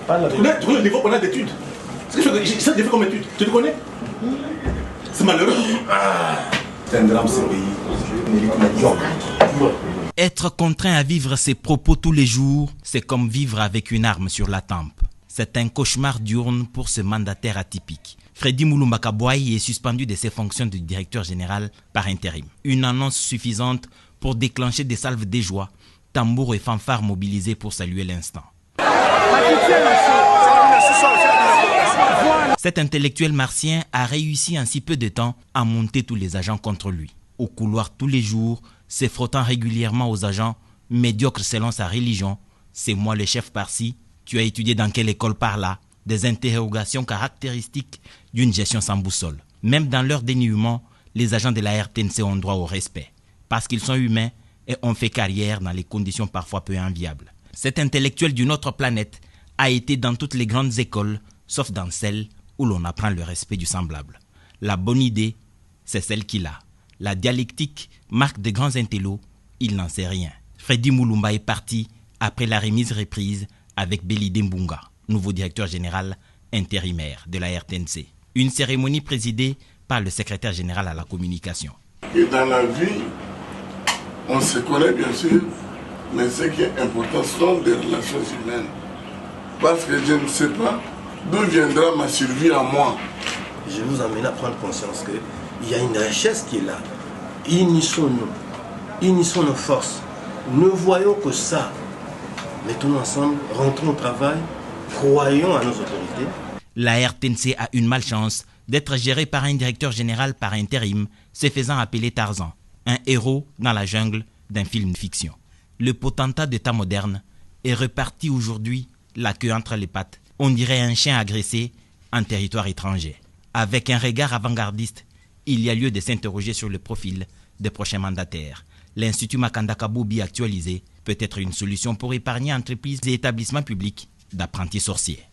Tu connais le niveau qu'on a d'études. C'est ce que j'ai fait comme études. Tu le connais? C'est malheureux. C'est un drame, ce pays. Être contraint à vivre ses propos tous les jours, c'est comme vivre avec une arme sur la tempe. C'est un cauchemar diurne pour ce mandataire atypique. Freddy Mulumba Kabouaï est suspendu de ses fonctions de directeur général par intérim. Une annonce suffisante pour déclencher des salves de joie, tambours et fanfares mobilisés pour saluer l'instant. Cet intellectuel martien a réussi en si peu de temps à monter tous les agents contre lui. Au couloir tous les jours, se frottant régulièrement aux agents, médiocres selon sa religion. C'est moi le chef par-ci, tu as étudié dans quelle école par là? Des interrogations caractéristiques d'une gestion sans boussole. Même dans leur dénuement, les agents de la RTNC ont droit au respect. Parce qu'ils sont humains et ont fait carrière dans les conditions parfois peu enviables. Cet intellectuel d'une autre planète a été dans toutes les grandes écoles, sauf dans celles où l'on apprend le respect du semblable. La bonne idée, c'est celle qu'il a. La dialectique marque de grands intellos, il n'en sait rien. Freddy Mulumba est parti après la remise reprise avec Belide Mbunga, nouveau directeur général intérimaire de la RTNC. Une cérémonie présidée par le secrétaire général à la communication. Et dans la vie, on se connaît bien sûr, mais ce qui est important sont des relations humaines. Parce que je ne sais pas d'où viendra ma survie à moi. Je vous emmène à prendre conscience qu'il y a une richesse qui est là. Unissons-nous, unissons nos forces. Ne voyons que ça. Mettons-nous ensemble, rentrons au travail, croyons à nos autorités. La RTNC a une malchance d'être gérée par un directeur général par intérim, se faisant appeler Tarzan, un héros dans la jungle d'un film fiction. Le potentat d'État moderne est reparti aujourd'hui la queue entre les pattes. On dirait un chien agressé en territoire étranger. Avec un regard avant-gardiste, il y a lieu de s'interroger sur le profil des prochains mandataires. L'Institut Makanda Kaboubi actualisé peut être une solution pour épargner entreprises et établissements publics d'apprentis sorciers.